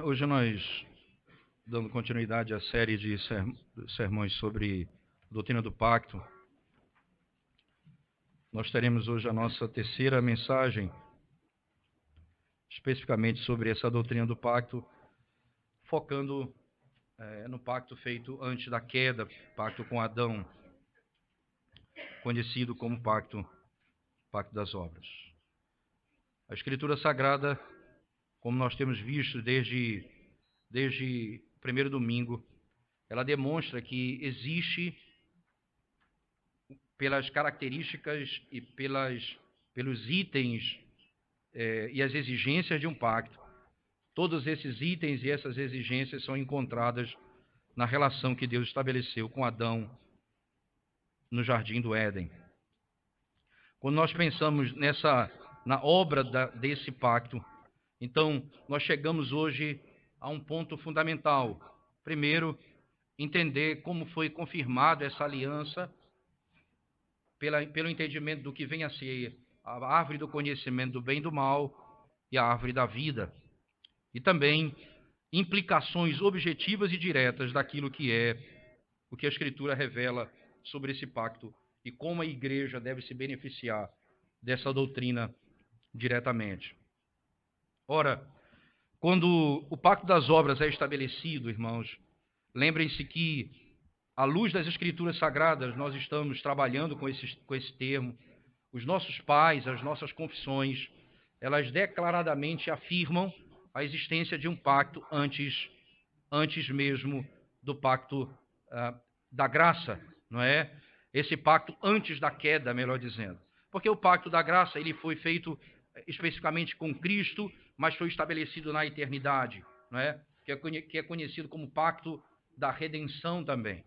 Hoje nós, dando continuidade à série de sermões sobre a doutrina do pacto, nós teremos hoje a nossa terceira mensagem, especificamente sobre essa doutrina do pacto, focando no pacto feito antes da queda, pacto com Adão, conhecido como pacto das obras. A Escritura Sagrada, como nós temos visto desde o primeiro domingo, ela demonstra que existe, pelas características e pelos itens e as exigências de um pacto, todos esses itens e essas exigências são encontradas na relação que Deus estabeleceu com Adão no Jardim do Éden. Quando nós pensamos na obra desse pacto, então nós chegamos hoje a um ponto fundamental. Primeiro, entender como foi confirmada essa aliança pelo entendimento do que vem a ser a árvore do conhecimento do bem e do mal e a árvore da vida. E também implicações objetivas e diretas daquilo que é o que a Escritura revela sobre esse pacto e como a igreja deve se beneficiar dessa doutrina diretamente. Ora, quando o pacto das obras é estabelecido, irmãos, lembrem-se que, à luz das Escrituras Sagradas, nós estamos trabalhando com esse termo. Os nossos pais, as nossas confissões, elas declaradamente afirmam a existência de um pacto antes mesmo do pacto da graça, não é? Esse pacto antes da queda, melhor dizendo. Porque o pacto da graça, ele foi feito especificamente com Cristo, mas foi estabelecido na eternidade, não é? Que é conhecido como pacto da redenção também.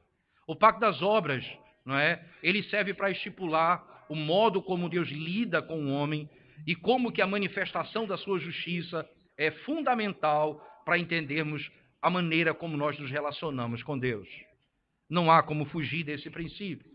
O pacto das obras, não é? Ele serve para estipular o modo como Deus lida com o homem e como que a manifestação da sua justiça é fundamental para entendermos a maneira como nós nos relacionamos com Deus. Não há como fugir desse princípio.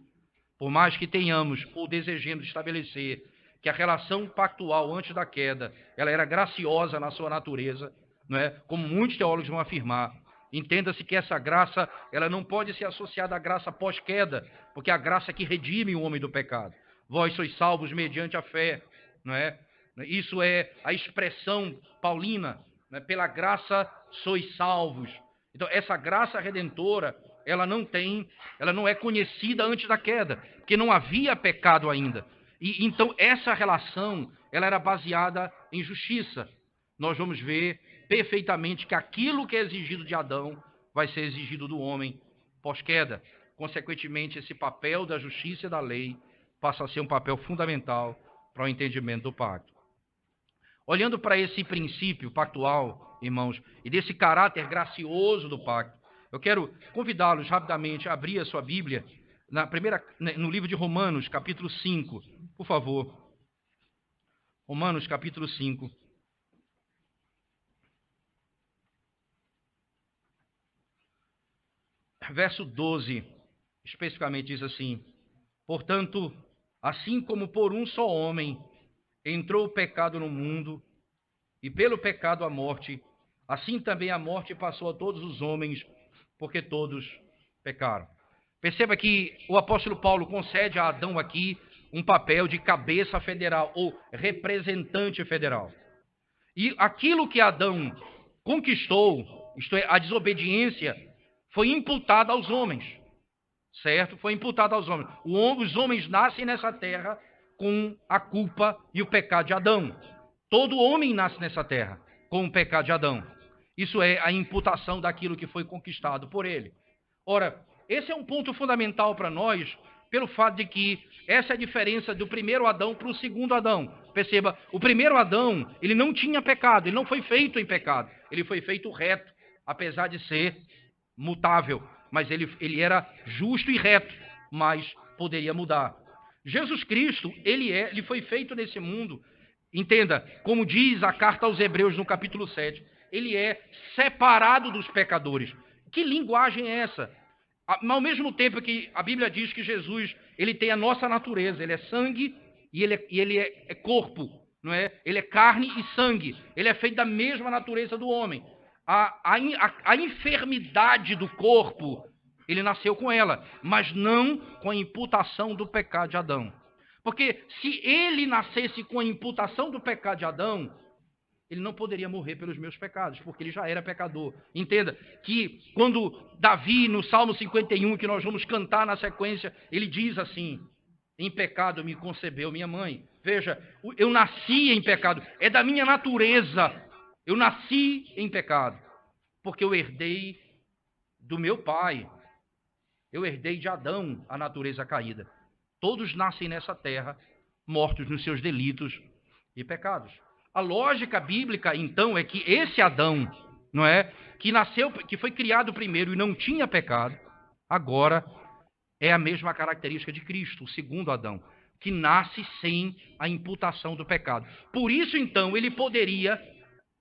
Por mais que tenhamos ou desejemos estabelecer que a relação pactual antes da queda, ela era graciosa na sua natureza, não é? Como muitos teólogos vão afirmar. Entenda-se que essa graça, ela não pode ser associada à graça pós-queda, porque é a graça que redime o homem do pecado. Vós sois salvos mediante a fé, não é? Isso é a expressão paulina, né? Pela graça sois salvos. Então, essa graça redentora, ela não é conhecida antes da queda, porque não havia pecado ainda. E então essa relação, ela era baseada em justiça. Nós vamos ver perfeitamente que aquilo que é exigido de Adão vai ser exigido do homem pós-queda. Consequentemente, esse papel da justiça e da lei passa a ser um papel fundamental para o entendimento do pacto. Olhando para esse princípio pactual, irmãos, e desse caráter gracioso do pacto, eu quero convidá-los rapidamente a abrir a sua Bíblia no livro de Romanos, capítulo 5, por favor. Romanos, capítulo 5. Verso 12, especificamente diz assim: portanto, assim como por um só homem entrou o pecado no mundo, e pelo pecado a morte, assim também a morte passou a todos os homens, porque todos pecaram. Perceba que o apóstolo Paulo concede a Adão aqui um papel de cabeça federal ou representante federal. E aquilo que Adão conquistou, isto é, a desobediência, foi imputada aos homens, certo? Foi imputada aos homens. Os homens nascem nessa terra com a culpa e o pecado de Adão. Todo homem nasce nessa terra com o pecado de Adão. Isso é a imputação daquilo que foi conquistado por ele. Ora, esse é um ponto fundamental para nós, pelo fato de que essa é a diferença do primeiro Adão para o segundo Adão. Perceba, o primeiro Adão, ele não tinha pecado, ele não foi feito em pecado, ele foi feito reto, apesar de ser mutável, mas ele era justo e reto, mas poderia mudar. Jesus Cristo, ele foi feito nesse mundo, entenda, como diz a carta aos Hebreus no capítulo 7, ele é separado dos pecadores. Que linguagem é essa? Ao mesmo tempo que a Bíblia diz que Jesus, ele tem a nossa natureza, ele é sangue e ele é corpo, não é? Ele é carne e sangue, ele é feito da mesma natureza do homem. A enfermidade do corpo, ele nasceu com ela, mas não com a imputação do pecado de Adão. Porque se ele nascesse com a imputação do pecado de Adão, ele não poderia morrer pelos meus pecados, porque ele já era pecador. Entenda que quando Davi, no Salmo 51, que nós vamos cantar na sequência, ele diz assim: em pecado me concebeu minha mãe. Veja, eu nasci em pecado, é da minha natureza. Eu nasci em pecado, porque eu herdei do meu pai. Eu herdei de Adão a natureza caída. Todos nascem nessa terra, mortos nos seus delitos e pecados. A lógica bíblica, então, é que esse Adão, não é, que nasceu, que foi criado primeiro e não tinha pecado, agora é a mesma característica de Cristo, o segundo Adão, que nasce sem a imputação do pecado. Por isso, então, ele poderia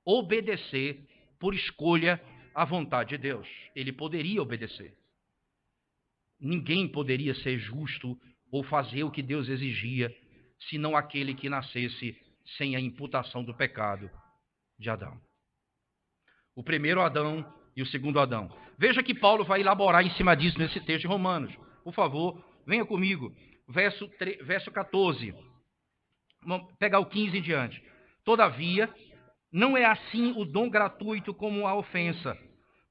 obedecer por escolha à vontade de Deus. Ele poderia obedecer. Ninguém poderia ser justo ou fazer o que Deus exigia, senão aquele que nascesse sem a imputação do pecado de Adão. O primeiro Adão e o segundo Adão. Veja que Paulo vai elaborar em cima disso nesse texto de Romanos. Por favor, venha comigo. Verso 14. Vamos pegar o 15 em diante. Todavia, não é assim o dom gratuito como a ofensa.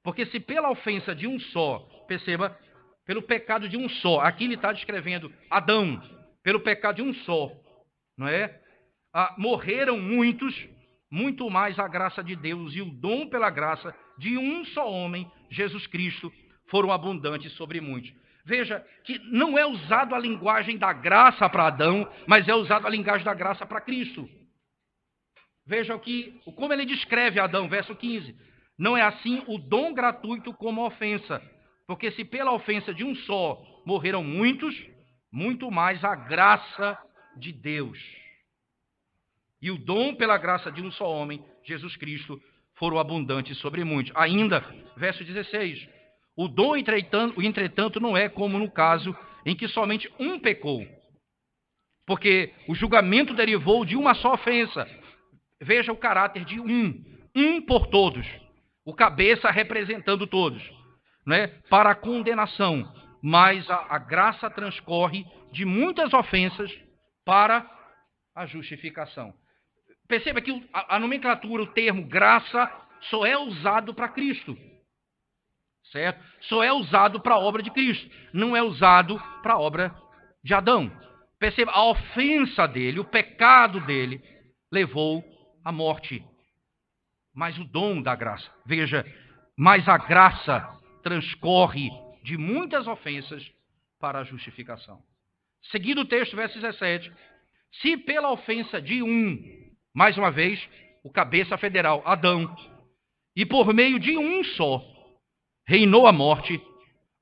Porque se pela ofensa de um só, perceba, pelo pecado de um só, aqui ele está descrevendo Adão, pelo pecado de um só, não é? Morreram muitos, muito mais a graça de Deus e o dom pela graça de um só homem, Jesus Cristo, foram abundantes sobre muitos. Veja que não é usado a linguagem da graça para Adão, mas é usado a linguagem da graça para Cristo. Veja como ele descreve Adão, verso 15. Não é assim o dom gratuito como a ofensa, porque se pela ofensa de um só morreram muitos, muito mais a graça de Deus e o dom pela graça de um só homem, Jesus Cristo, foram abundantes sobre muitos. Ainda, verso 16, o dom, entretanto, não é como no caso em que somente um pecou, porque o julgamento derivou de uma só ofensa. Veja o caráter de um por todos, o cabeça representando todos, né, para a condenação, mas a graça transcorre de muitas ofensas para a justificação. Perceba que a nomenclatura, o termo graça, só é usado para Cristo, certo? Só é usado para a obra de Cristo, não é usado para a obra de Adão. Perceba, a ofensa dele, o pecado dele, levou à morte. Mas o dom da graça, veja, mas a graça transcorre de muitas ofensas para a justificação. Seguindo o texto, verso 17, se pela ofensa de mais uma vez, o cabeça federal, Adão, e por meio de um só, reinou a morte,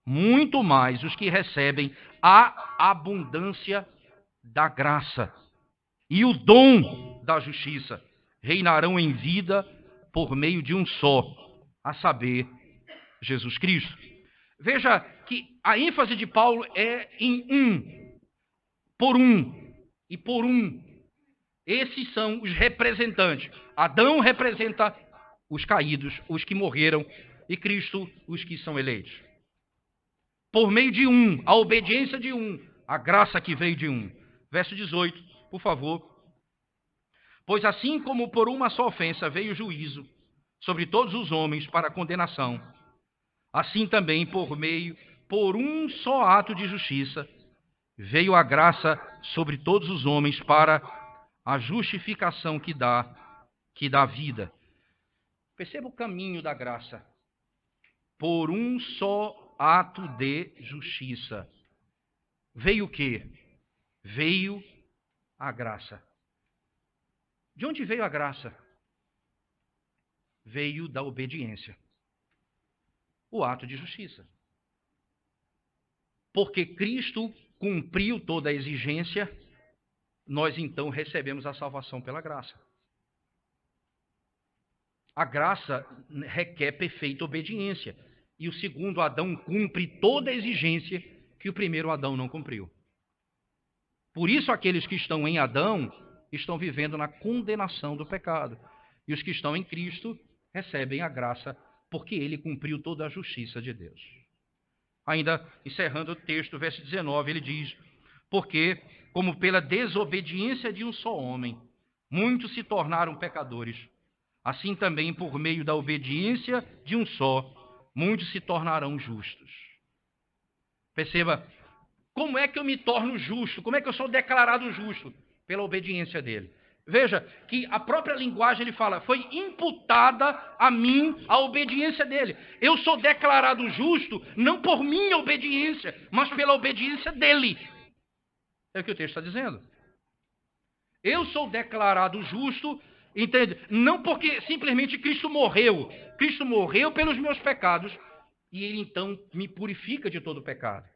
muito mais os que recebem a abundância da graça e o dom da justiça reinarão em vida por meio de um só, a saber, Jesus Cristo. Veja que a ênfase de Paulo é em e por um. Esses são os representantes. Adão representa os caídos, os que morreram, e Cristo, os que são eleitos. Por meio de a obediência de a graça que veio de Verso 18, por favor. Pois assim como por uma só ofensa veio o juízo sobre todos os homens para a condenação, assim também por um só ato de justiça, veio a graça sobre todos os homens para a justificação que dá vida. Perceba o caminho da graça. Por um só ato de justiça. Veio o quê? Veio a graça. De onde veio a graça? Veio da obediência. O ato de justiça. Porque Cristo cumpriu toda a exigência, nós então recebemos a salvação pela graça. A graça requer perfeita obediência. E o segundo Adão cumpre toda a exigência que o primeiro Adão não cumpriu. Por isso, aqueles que estão em Adão estão vivendo na condenação do pecado. E os que estão em Cristo recebem a graça porque ele cumpriu toda a justiça de Deus. Ainda encerrando o texto, verso 19, ele diz: porque, como pela desobediência de um só homem, muitos se tornaram pecadores, assim também por meio da obediência de um só, muitos se tornarão justos. Perceba, como é que eu me torno justo? Como é que eu sou declarado justo? Pela obediência dele. Veja que a própria linguagem ele fala, foi imputada a mim a obediência dele. Eu sou declarado justo não por minha obediência, mas pela obediência dele. É o que o texto está dizendo. Eu sou declarado justo, entende? Não porque simplesmente Cristo morreu. Cristo morreu pelos meus pecados e ele então me purifica de todo pecado.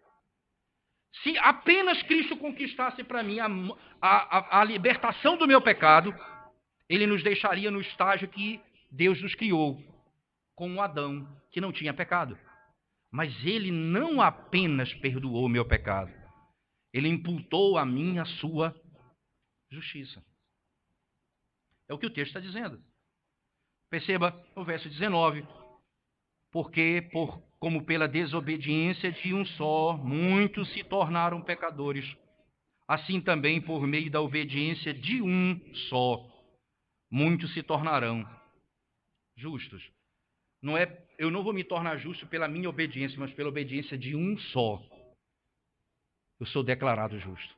Se apenas Cristo conquistasse para mim a libertação do meu pecado, ele nos deixaria no estágio que Deus nos criou, com um Adão que não tinha pecado. Mas ele não apenas perdoou meu pecado, ele imputou a mim a sua justiça. É o que o texto está dizendo. Perceba o verso 19. Porque, como pela desobediência de um só, muitos se tornaram pecadores, assim também por meio da obediência de um só, muitos se tornarão justos. Eu não vou me tornar justo pela minha obediência, mas pela obediência de um só. Eu sou declarado justo.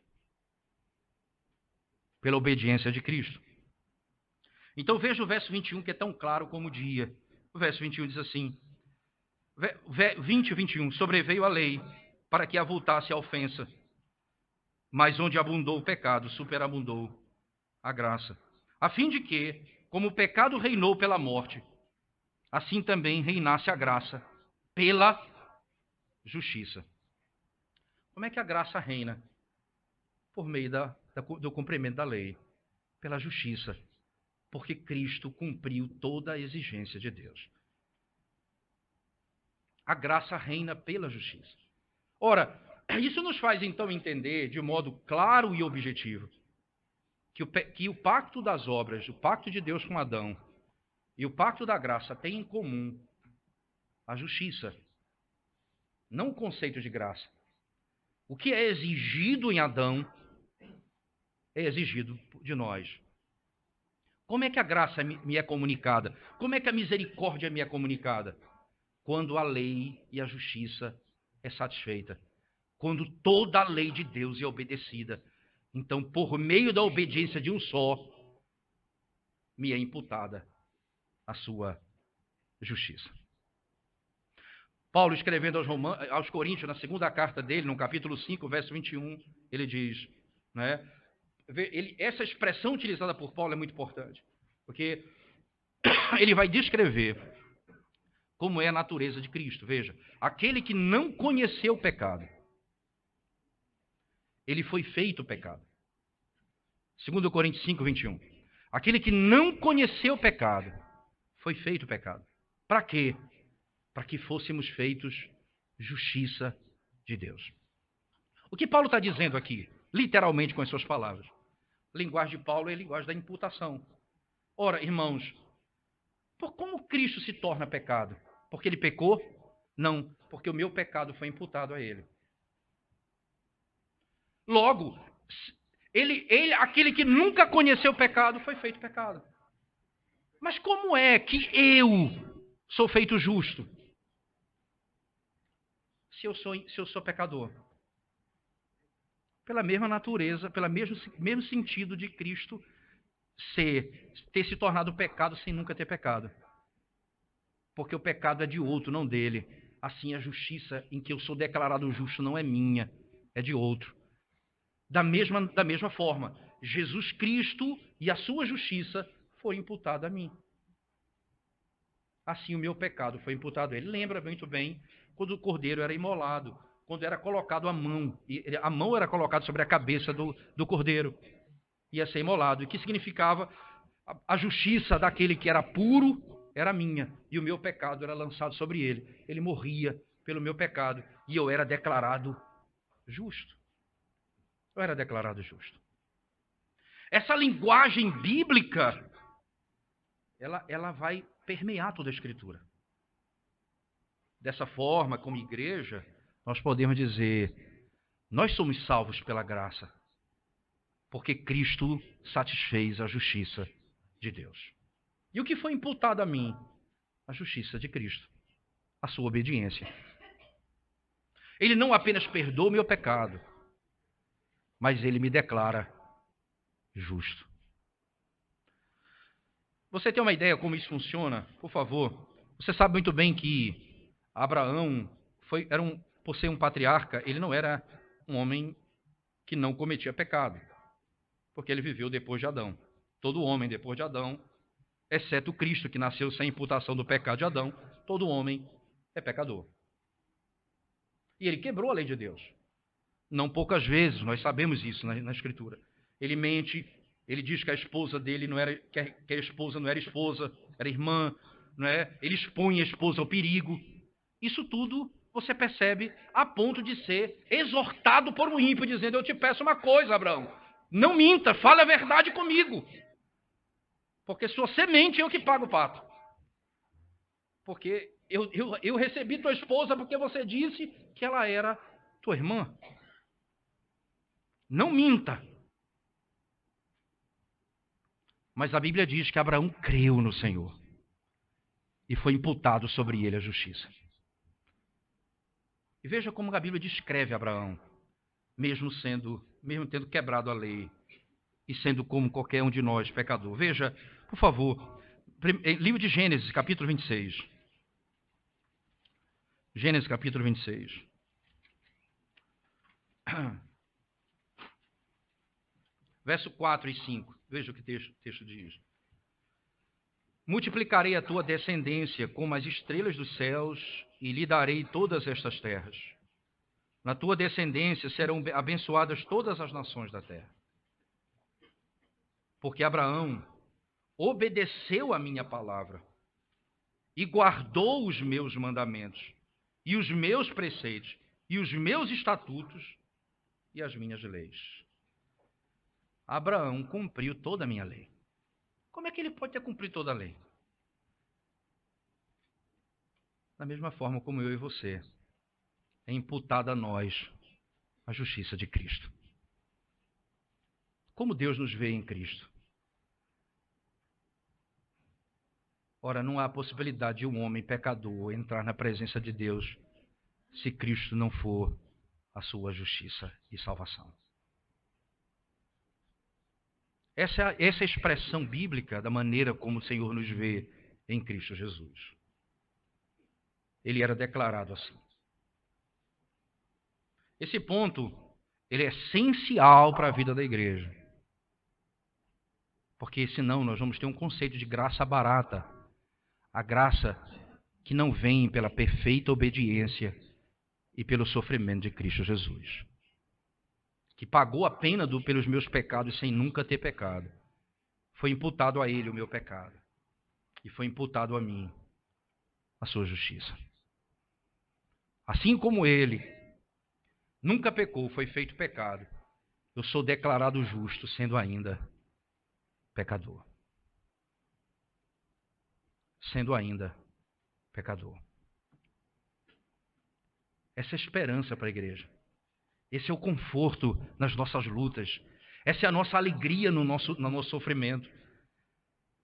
Pela obediência de Cristo. Então veja o verso 21, que é tão claro como o dia. O verso 21 diz assim, 20 e 21, sobreveio a lei para que avultasse a ofensa, mas onde abundou o pecado, superabundou a graça. A fim de que, como o pecado reinou pela morte, assim também reinasse a graça pela justiça. Como é que a graça reina? Por meio do cumprimento da lei, pela justiça, porque Cristo cumpriu toda a exigência de Deus. A graça reina pela justiça. Ora, isso nos faz então entender de modo claro e objetivo que o pacto das obras, o pacto de Deus com Adão e o pacto da graça têm em comum a justiça, não o conceito de graça. O que é exigido em Adão é exigido de nós. Como é que a graça me é comunicada? Como é que a misericórdia me é comunicada? Quando a lei e a justiça é satisfeita. Quando toda a lei de Deus é obedecida. Então, por meio da obediência de um só, me é imputada a sua justiça. Paulo, escrevendo aos Coríntios, na segunda carta dele, no capítulo 5, verso 21, ele diz, né? Essa expressão utilizada por Paulo é muito importante, porque ele vai descrever como é a natureza de Cristo. Veja, aquele que não conheceu o pecado, ele foi feito pecado. 2 Coríntios 5, 21. Aquele que não conheceu o pecado, foi feito pecado. Para quê? Para que fôssemos feitos justiça de Deus. O que Paulo está dizendo aqui, literalmente com as suas palavras? A linguagem de Paulo é a linguagem da imputação. Ora, irmãos, como Cristo se torna pecado? Porque ele pecou? Não, porque o meu pecado foi imputado a ele. Logo, aquele que nunca conheceu o pecado, foi feito pecado. Mas como é que eu sou feito justo? Se eu sou pecador? Pela mesma natureza, pelo mesmo sentido de Cristo ter se tornado pecado sem nunca ter pecado. Porque o pecado é de outro, não dele. Assim, a justiça em que eu sou declarado justo não é minha, é de outro. Da mesma forma, Jesus Cristo e a sua justiça foi imputada a mim. Assim, o meu pecado foi imputado a ele. Lembra muito bem quando o cordeiro era imolado, quando era colocado a mão era colocada sobre a cabeça do cordeiro, ia ser imolado. E que significava a justiça daquele que era puro era minha, e o meu pecado era lançado sobre ele. Ele morria pelo meu pecado, e eu era declarado justo. Eu era declarado justo. Essa linguagem bíblica, ela vai permear toda a Escritura. Dessa forma, como igreja, nós podemos dizer, nós somos salvos pela graça, porque Cristo satisfez a justiça de Deus. E o que foi imputado a mim? A justiça de Cristo, a sua obediência. Ele não apenas perdoa o meu pecado, mas ele me declara justo. Você tem uma ideia como isso funciona? Por favor. Você sabe muito bem que Abraão por ser um patriarca, ele não era um homem que não cometia pecado, porque ele viveu depois de Adão. Todo homem depois de Adão, exceto Cristo, que nasceu sem imputação do pecado de Adão, todo homem é pecador. E ele quebrou a lei de Deus. Não poucas vezes, nós sabemos isso na Escritura. Ele mente, ele diz que a esposa dele não era, que a esposa não era esposa, era irmã, não é? Ele expõe a esposa ao perigo. Isso tudo você percebe a ponto de ser exortado por um ímpio, dizendo, eu te peço uma coisa, Abraão, não minta, fale a verdade comigo. Porque se você mente, eu que pago o pato. Porque eu recebi tua esposa porque você disse que ela era tua irmã. Não minta. Mas a Bíblia diz que Abraão creu no Senhor e foi imputado sobre ele a justiça. E veja como a Bíblia descreve Abraão, mesmo tendo quebrado a lei e sendo como qualquer um de nós, pecador. Veja, por favor, livro de Gênesis, capítulo 26. Gênesis, capítulo 26. Verso 4 e 5. Veja o que o texto diz. Multiplicarei a tua descendência como as estrelas dos céus e lhe darei todas estas terras. Na tua descendência serão abençoadas todas as nações da terra. Porque Abraão obedeceu a minha palavra e guardou os meus mandamentos e os meus preceitos e os meus estatutos e as minhas leis. Abraão cumpriu toda a minha lei. Como é que ele pode ter cumprido toda a lei? Da mesma forma como eu e você, é imputada a nós a justiça de Cristo. Como Deus nos vê em Cristo? Ora, não há possibilidade de um homem pecador entrar na presença de Deus se Cristo não for a sua justiça e salvação. Essa é a expressão bíblica da maneira como o Senhor nos vê em Cristo Jesus. Ele era declarado assim. Esse ponto, ele é essencial para a vida da igreja. Porque senão nós vamos ter um conceito de graça barata. A graça que não vem pela perfeita obediência e pelo sofrimento de Cristo Jesus. Que pagou a pena pelos meus pecados sem nunca ter pecado. Foi imputado a ele o meu pecado. E foi imputado a mim a sua justiça. Assim como ele nunca pecou, foi feito pecado, eu sou declarado justo, sendo ainda pecador. Sendo ainda pecador. Essa é a esperança para a igreja. Esse é o conforto nas nossas lutas. Essa é a nossa alegria no nosso sofrimento.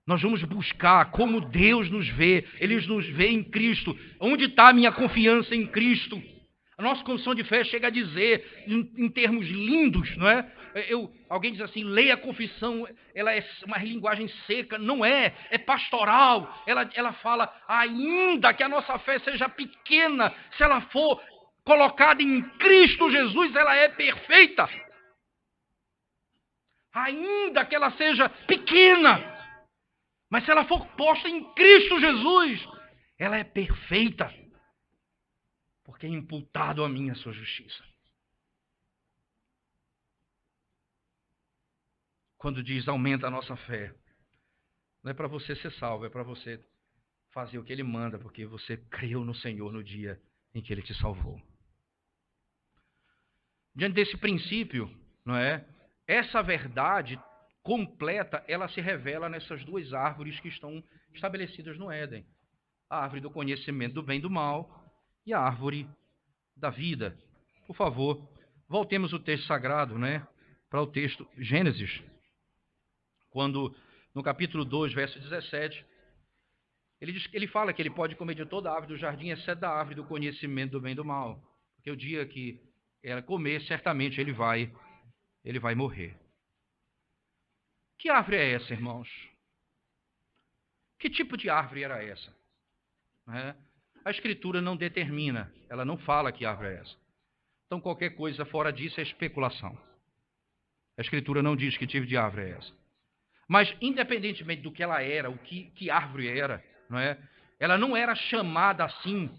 Nós vamos buscar como Deus nos vê. Ele nos vê em Cristo. Onde está a minha confiança em Cristo? A nossa confissão de fé chega a dizer, em termos lindos, não é? Alguém diz assim, leia a confissão, ela é uma linguagem seca. Não é, é pastoral. Ela fala, ainda que a nossa fé seja pequena, se ela for colocada em Cristo Jesus, ela é perfeita. Ainda que ela seja pequena, mas se ela for posta em Cristo Jesus, ela é perfeita. Porque é imputado a mim a sua justiça. Quando diz aumenta a nossa fé, não é para você ser salvo, é para você fazer o que Ele manda, porque você creu no Senhor no dia em que Ele te salvou. Diante desse princípio, não é? Essa verdade completa, ela se revela nessas duas árvores que estão estabelecidas no Éden. A árvore do conhecimento do bem e do mal e a árvore da vida. Por favor, voltemos o texto sagrado, para o texto Gênesis, quando no capítulo 2, verso 17, ele fala que ele pode comer de toda a árvore do jardim, exceto da árvore do conhecimento do bem e do mal, porque o dia que ela comer, certamente ele vai morrer. Que árvore é essa, irmãos? Que tipo de árvore era essa? A Escritura não determina, ela não fala que árvore é essa. Então, qualquer coisa fora disso é especulação. A Escritura não diz que tipo de árvore é essa. Mas, independentemente do que ela era, que árvore era, ela não era chamada assim,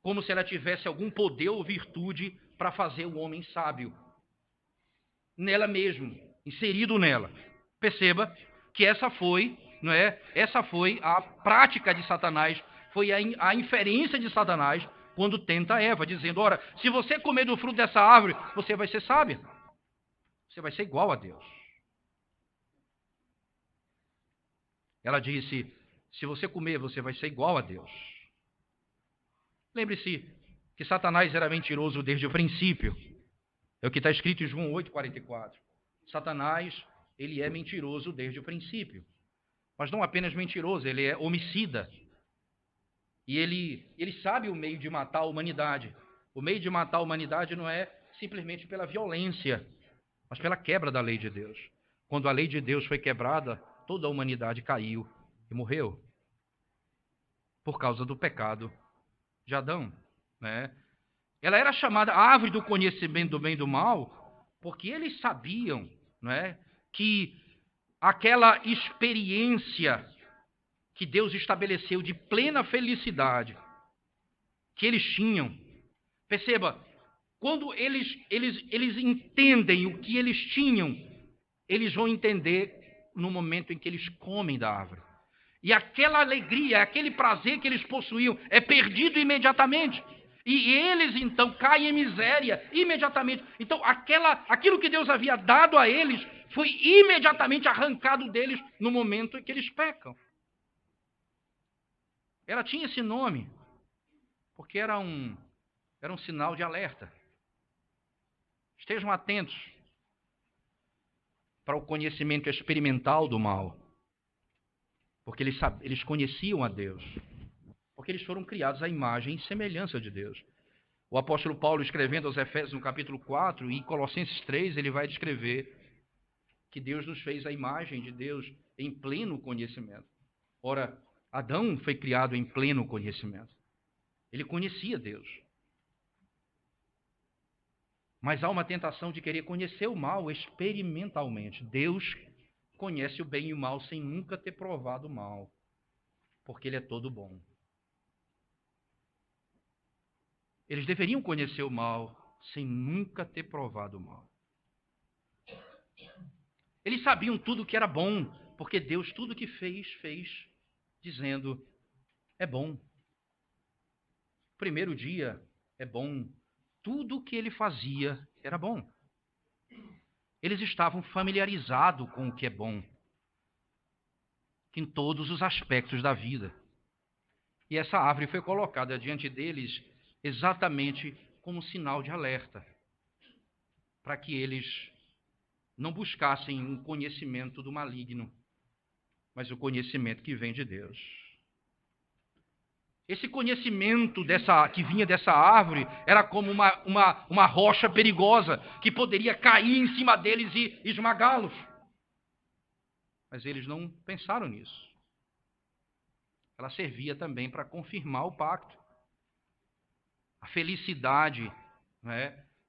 como se ela tivesse algum poder ou virtude para fazer o homem sábio. Nela mesmo, inserido nela. Perceba que essa foi a prática de Satanás, foi a inferência de Satanás quando tenta Eva, dizendo, ora, se você comer do fruto dessa árvore, você vai ser sábia. Você vai ser igual a Deus. Ela disse, se você comer, você vai ser igual a Deus. Lembre-se que Satanás era mentiroso desde o princípio. É o que está escrito em João 8,44. Satanás, ele é mentiroso desde o princípio. Mas não apenas mentiroso, ele é homicida. E ele sabe o meio de matar a humanidade. O meio de matar a humanidade não é simplesmente pela violência, mas pela quebra da lei de Deus. Quando a lei de Deus foi quebrada, toda a humanidade caiu e morreu. Por causa do pecado de Adão. Ela era chamada árvore do conhecimento do bem e do mal, porque eles sabiam que aquela experiência que Deus estabeleceu de plena felicidade que eles tinham. Perceba, quando eles entendem o que eles tinham, eles vão entender no momento em que eles comem da árvore. E aquela alegria, aquele prazer que eles possuíam é perdido imediatamente. E eles, então, caem em miséria imediatamente. Então, aquilo que Deus havia dado a eles foi imediatamente arrancado deles no momento em que eles pecam. Ela tinha esse nome porque era um sinal de alerta. Estejam atentos para o conhecimento experimental do mal. Porque eles conheciam a Deus. Porque eles foram criados à imagem e semelhança de Deus. O apóstolo Paulo, escrevendo aos Efésios no capítulo 4 e Colossenses 3, ele vai descrever que Deus nos fez a imagem de Deus em pleno conhecimento. Ora, Adão foi criado em pleno conhecimento. Ele conhecia Deus. Mas há uma tentação de querer conhecer o mal experimentalmente. Deus conhece o bem e o mal sem nunca ter provado o mal, porque ele é todo bom. Eles deveriam conhecer o mal sem nunca ter provado o mal. Eles sabiam tudo que era bom, porque Deus tudo que fez dizendo, é bom. O primeiro dia é bom. Tudo o que ele fazia era bom. Eles estavam familiarizados com o que é bom, em todos os aspectos da vida. E essa árvore foi colocada diante deles exatamente como um sinal de alerta, para que eles não buscassem um conhecimento do maligno, mas o conhecimento que vem de Deus. Esse conhecimento que vinha dessa árvore era como uma rocha perigosa que poderia cair em cima deles e esmagá-los. Mas eles não pensaram nisso. Ela servia também para confirmar o pacto. A felicidade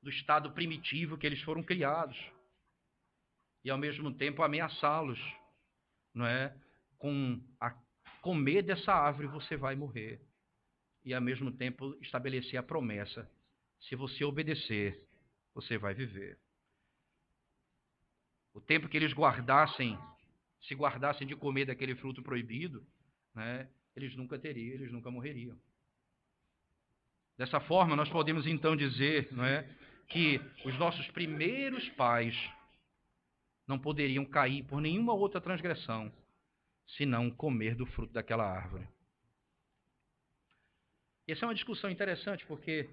do estado primitivo que eles foram criados. E ao mesmo tempo ameaçá-los. Com a comer dessa árvore você vai morrer. E ao mesmo tempo estabelecer a promessa. Se você obedecer, você vai viver. O tempo que eles se guardassem de comer daquele fruto proibido, eles nunca morreriam. Dessa forma, nós podemos então dizer que os nossos primeiros pais não poderiam cair por nenhuma outra transgressão, senão comer do fruto daquela árvore. E essa é uma discussão interessante, porque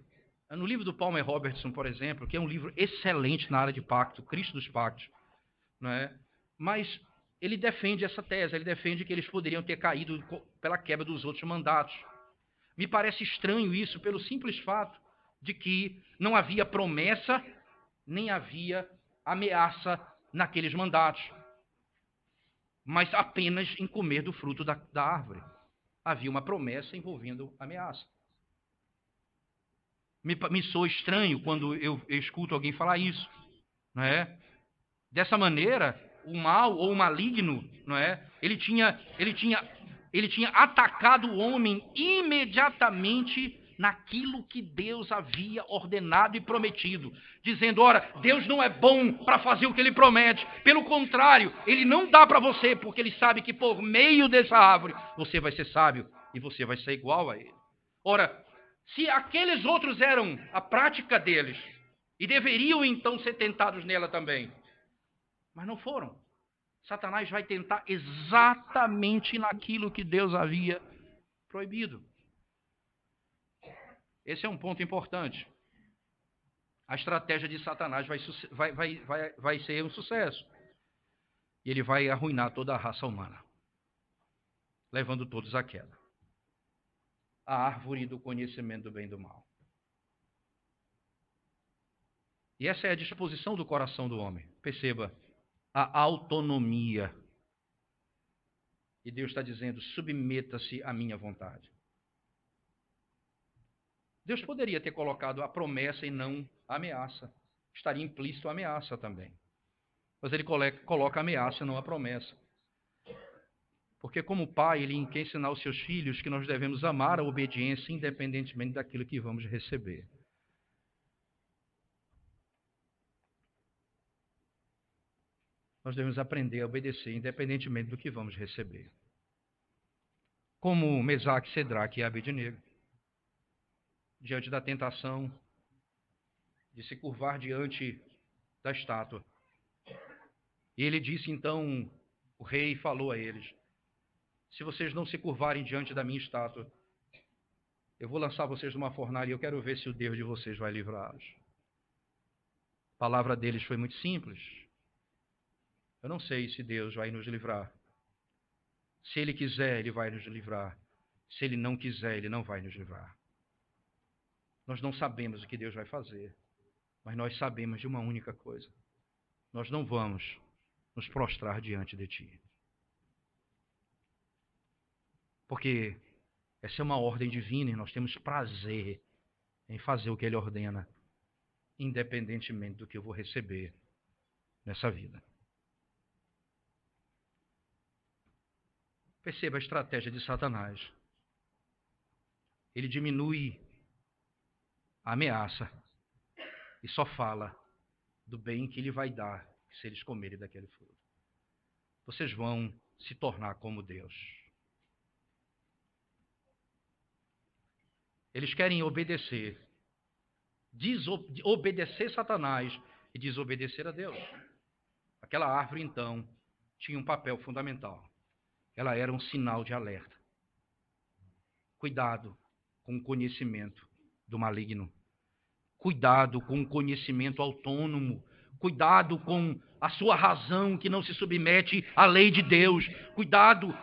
no livro do Palmer Robertson, por exemplo, que é um livro excelente na área de pacto, Cristo dos Pactos, não é? Mas ele defende essa tese, ele defende que eles poderiam ter caído pela quebra dos outros mandatos. Me parece estranho isso pelo simples fato de que não havia promessa, nem havia ameaça naqueles mandatos, mas apenas em comer do fruto da árvore. Havia uma promessa envolvendo ameaça. Me soa estranho quando eu escuto alguém falar isso, não é? Dessa maneira, o mal ou o maligno, não é? Ele tinha atacado o homem imediatamente naquilo que Deus havia ordenado e prometido, dizendo: ora, Deus não é bom para fazer o que ele promete, pelo contrário, ele não dá para você, porque ele sabe que por meio dessa árvore você vai ser sábio e você vai ser igual a ele. Ora, se aqueles outros eram a prática deles e deveriam então ser tentados nela também, mas não foram. Satanás vai tentar exatamente naquilo que Deus havia proibido. Esse é um ponto importante. A estratégia de Satanás vai ser um sucesso. E ele vai arruinar toda a raça humana, levando todos à queda. A árvore do conhecimento do bem e do mal. E essa é a disposição do coração do homem. Perceba, a autonomia. E Deus está dizendo: submeta-se à minha vontade. Deus poderia ter colocado a promessa e não a ameaça. Estaria implícito a ameaça também. Mas ele coloca a ameaça e não a promessa. Porque como pai, ele quer ensinar aos seus filhos que nós devemos amar a obediência independentemente daquilo que vamos receber. Nós devemos aprender a obedecer independentemente do que vamos receber. Como Mesaque, Cedraque e Abednego, diante da tentação de se curvar diante da estátua. E ele disse então, o rei falou a eles: se vocês não se curvarem diante da minha estátua, eu vou lançar vocês numa fornalha e eu quero ver se o Deus de vocês vai livrá-los. A palavra deles foi muito simples. Eu não sei se Deus vai nos livrar. Se Ele quiser, Ele vai nos livrar. Se Ele não quiser, Ele não vai nos livrar. Nós não sabemos o que Deus vai fazer, mas nós sabemos de uma única coisa: nós não vamos nos prostrar diante de Ti. Porque essa é uma ordem divina e nós temos prazer em fazer o que Ele ordena, independentemente do que eu vou receber nessa vida. Perceba a estratégia de Satanás. Ele diminui a ameaça e só fala do bem que ele vai dar se eles comerem daquele fruto. Vocês vão se tornar como Deus. Eles querem obedecer, obedecer Satanás e desobedecer a Deus. Aquela árvore, então, tinha um papel fundamental. Ela era um sinal de alerta. Cuidado com o conhecimento do maligno. Cuidado com o conhecimento autônomo. Cuidado com a sua razão que não se submete à lei de Deus. Cuidado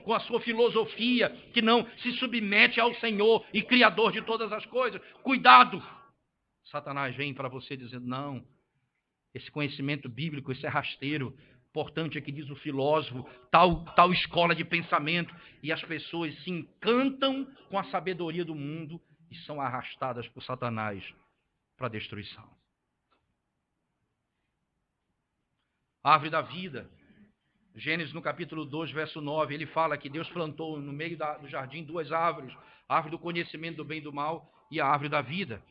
com a sua filosofia que não se submete ao Senhor e Criador de todas as coisas. Cuidado! Satanás vem para você dizendo: não, esse conhecimento bíblico, esse é rasteiro. Importante é que diz o filósofo, tal escola de pensamento, e as pessoas se encantam com a sabedoria do mundo e são arrastadas por Satanás para a destruição. Árvore da vida. Gênesis no capítulo 2, verso 9, ele fala que Deus plantou no meio do jardim duas árvores, a árvore do conhecimento do bem e do mal e a árvore da vida.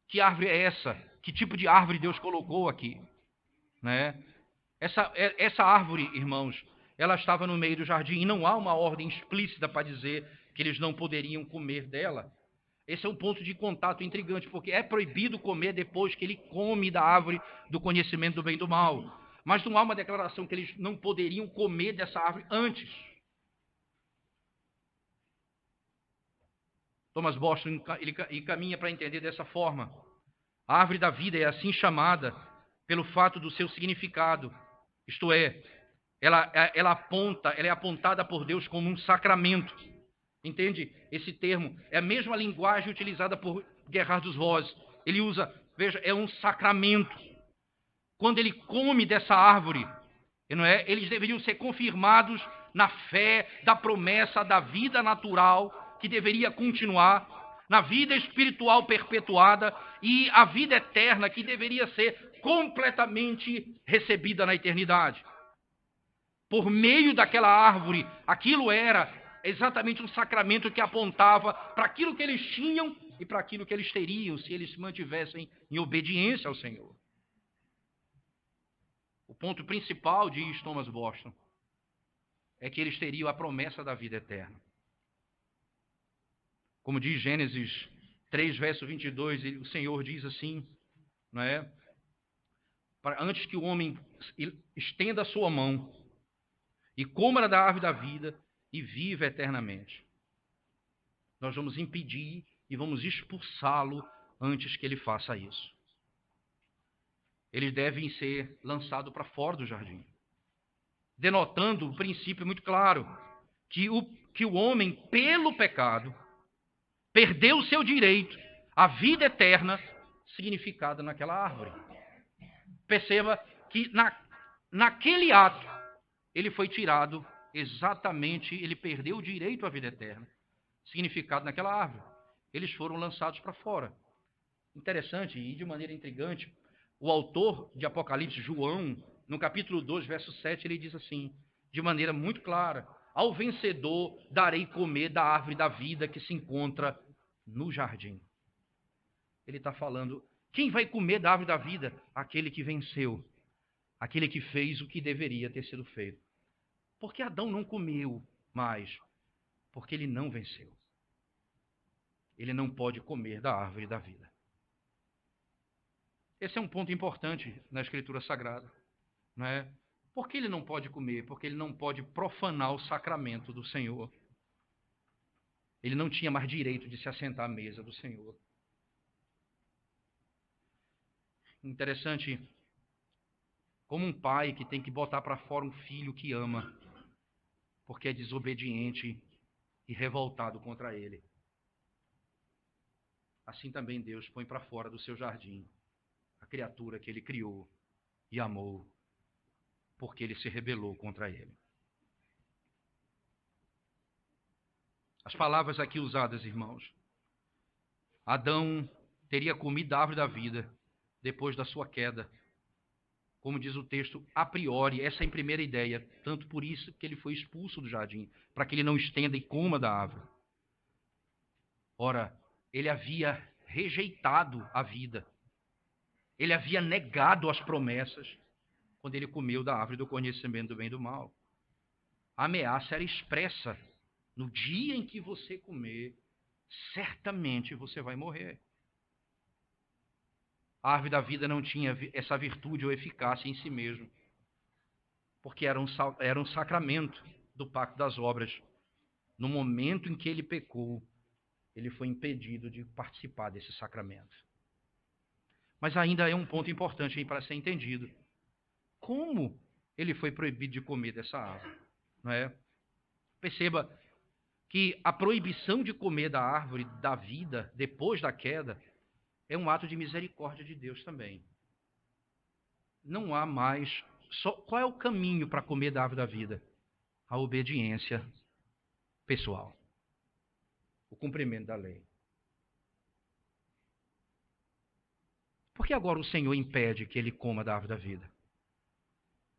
Que árvore é essa? Que tipo de árvore Deus colocou aqui? Né? Essa árvore, irmãos, ela estava no meio do jardim e não há uma ordem explícita para dizer que eles não poderiam comer dela. Esse é um ponto de contato intrigante, porque é proibido comer depois que ele come da árvore do conhecimento do bem e do mal. Mas não há uma declaração que eles não poderiam comer dessa árvore antes. Thomas Boston ele encaminha para entender dessa forma. A árvore da vida é assim chamada pelo fato do seu significado. Isto é, ela é apontada por Deus como um sacramento. Entende? Esse termo é a mesma linguagem utilizada por Gerhard dos Voss. Ele usa, veja, é um sacramento. Quando ele come dessa árvore, não é? Eles deveriam ser confirmados na fé da promessa da vida natural que deveria continuar, na vida espiritual perpetuada e a vida eterna que deveria ser completamente recebida na eternidade. Por meio daquela árvore, aquilo era exatamente um sacramento que apontava para aquilo que eles tinham e para aquilo que eles teriam se eles se mantivessem em obediência ao Senhor. O ponto principal, diz Thomas Boston, é que eles teriam a promessa da vida eterna. Como diz Gênesis 3, verso 22, o Senhor diz assim, não é? Antes que o homem estenda a sua mão e coma da árvore da vida e viva eternamente. Nós vamos impedir e vamos expulsá-lo antes que ele faça isso. Eles devem ser lançados para fora do jardim, denotando um princípio muito claro, que o homem, pelo pecado, perdeu o seu direito à vida eterna significada naquela árvore. Perceba que naquele ato ele foi tirado exatamente, ele perdeu o direito à vida eterna significado naquela árvore. Eles foram lançados para fora. Interessante e de maneira intrigante, o autor de Apocalipse, João, no capítulo 2, verso 7, ele diz assim, de maneira muito clara: ao vencedor darei comer da árvore da vida que se encontra no jardim. Ele está falando, quem vai comer da árvore da vida? Aquele que venceu, aquele que fez o que deveria ter sido feito. Porque Adão não comeu mais? Porque ele não venceu. Ele não pode comer da árvore da vida. Esse é um ponto importante na Escritura Sagrada, não é? Por que ele não pode comer? Porque ele não pode profanar o sacramento do Senhor. Ele não tinha mais direito de se assentar à mesa do Senhor. Interessante, como um pai que tem que botar para fora um filho que ama, porque é desobediente e revoltado contra ele. Assim também Deus põe para fora do seu jardim a criatura que ele criou e amou, porque ele se rebelou contra ele. As palavras aqui usadas, irmãos. Adão teria comido da árvore da vida depois da sua queda. Como diz o texto, a priori, essa é a primeira ideia. Tanto por isso que ele foi expulso do jardim, para que ele não estenda e coma da árvore. Ora, ele havia rejeitado a vida. Ele havia negado as promessas quando ele comeu da árvore do conhecimento do bem e do mal. A ameaça era expressa. No dia em que você comer, certamente você vai morrer. A árvore da vida não tinha essa virtude ou eficácia em si mesmo, porque era um sacramento do pacto das obras. No momento em que ele pecou, ele foi impedido de participar desse sacramento. Mas ainda é um ponto importante para ser entendido. Como ele foi proibido de comer dessa árvore? Não é? Perceba que a proibição de comer da árvore da vida depois da queda é um ato de misericórdia de Deus também. Não há mais... qual é o caminho para comer da árvore da vida? A obediência pessoal. O cumprimento da lei. Por que agora o Senhor impede que ele coma da árvore da vida?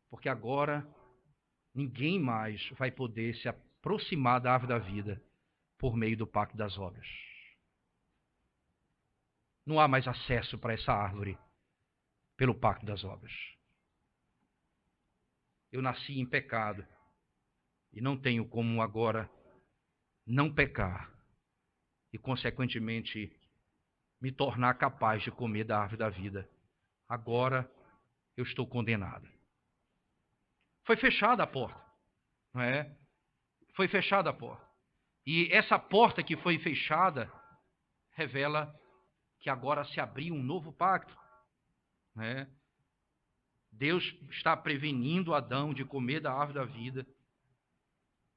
Porque agora ninguém mais vai poder se aproximar da árvore da vida por meio do pacto das obras. Não há mais acesso para essa árvore pelo pacto das obras. Eu nasci em pecado e não tenho como agora não pecar, e, consequentemente, me tornar capaz de comer da árvore da vida. Agora eu estou condenada. Foi fechada a porta, não é? Foi fechada a porta. E essa porta que foi fechada revela que agora se abriu um novo pacto, né? Deus está prevenindo Adão de comer da árvore da vida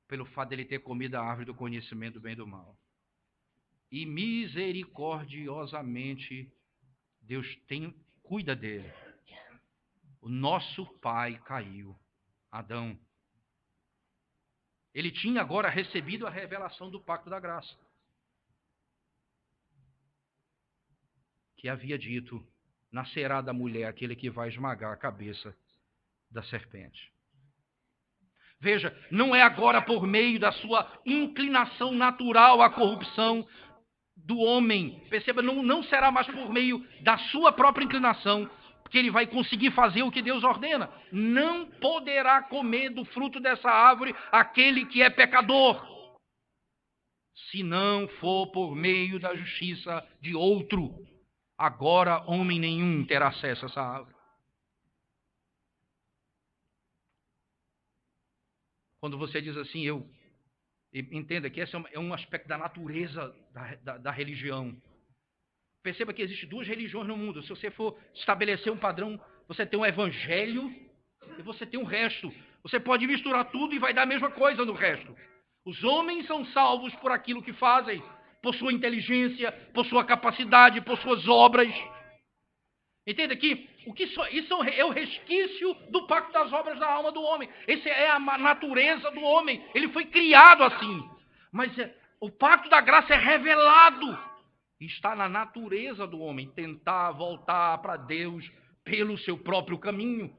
pelo fato de ele ter comido da árvore do conhecimento do bem e do mal. E misericordiosamente Deus cuida dele. O nosso pai caiu, Adão. Ele tinha agora recebido a revelação do pacto da graça, que havia dito: nascerá da mulher aquele que vai esmagar a cabeça da serpente. Veja, não é agora por meio da sua inclinação natural à corrupção do homem. Perceba, não será mais por meio da sua própria inclinação que ele vai conseguir fazer o que Deus ordena. Não poderá comer do fruto dessa árvore aquele que é pecador, se não for por meio da justiça de outro. Agora homem nenhum terá acesso a essa árvore. Quando você diz assim, entenda que esse é um aspecto da natureza da religião. Perceba que existem duas religiões no mundo. Se você for estabelecer um padrão, você tem um evangelho e você tem um resto. Você pode misturar tudo e vai dar a mesma coisa no resto. Os homens são salvos por aquilo que fazem, por sua inteligência, por sua capacidade, por suas obras. Entenda que isso é o resquício do pacto das obras da alma do homem. Essa é a natureza do homem. Ele foi criado assim. Mas o pacto da graça é revelado. Está na natureza do homem tentar voltar para Deus pelo seu próprio caminho.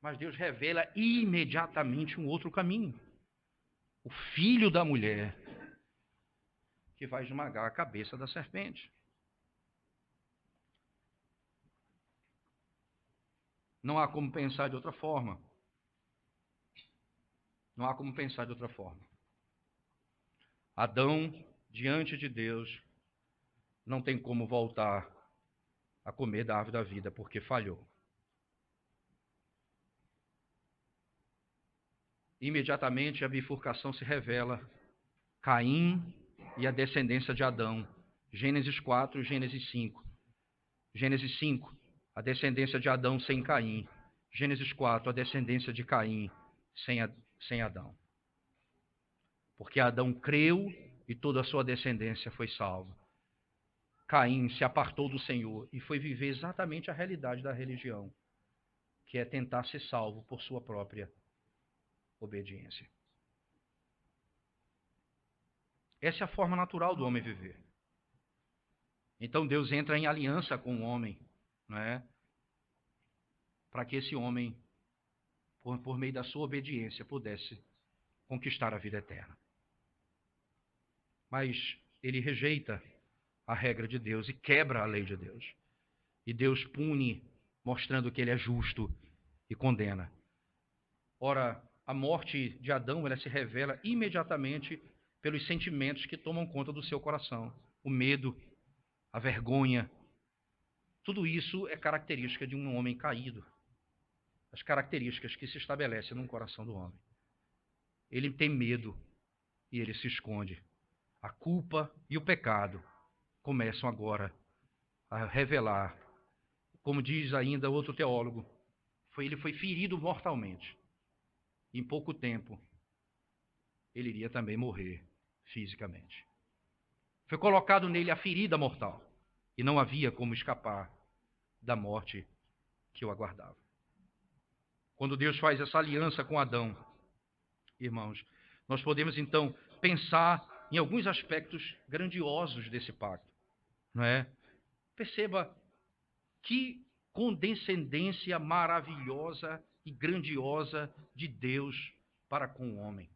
Mas Deus revela imediatamente um outro caminho. O filho da mulher que vai esmagar a cabeça da serpente. Não há como pensar de outra forma. Não há como pensar de outra forma. Adão, diante de Deus, não tem como voltar a comer da árvore da vida, porque falhou. Imediatamente a bifurcação se revela. Caim e a descendência de Adão. Gênesis 4 e Gênesis 5. Gênesis 5, a descendência de Adão sem Caim. Gênesis 4, a descendência de Caim sem Adão. Porque Adão creu e toda a sua descendência foi salva. Caim se apartou do Senhor e foi viver exatamente a realidade da religião, que é tentar ser salvo por sua própria obediência. Essa é a forma natural do homem viver. Então Deus entra em aliança com o homem, não é? Para que esse homem, por meio da sua obediência, pudesse conquistar a vida eterna. Mas ele rejeita a regra de Deus e quebra a lei de Deus. E Deus pune, mostrando que ele é justo e condena. Ora, a morte de Adão, ela se revela imediatamente pelos sentimentos que tomam conta do seu coração. O medo, a vergonha. Tudo isso é característica de um homem caído. As características que se estabelecem no coração do homem. Ele tem medo e ele se esconde. A culpa e o pecado começam agora a revelar. Como diz ainda outro teólogo, ele foi ferido mortalmente. Em pouco tempo, ele iria também morrer fisicamente. Foi colocado nele a ferida mortal e não havia como escapar da morte que o aguardava. Quando Deus faz essa aliança com Adão, irmãos, nós podemos então pensar em alguns aspectos grandiosos desse pacto, não é? Perceba que condescendência maravilhosa e grandiosa de Deus para com o homem.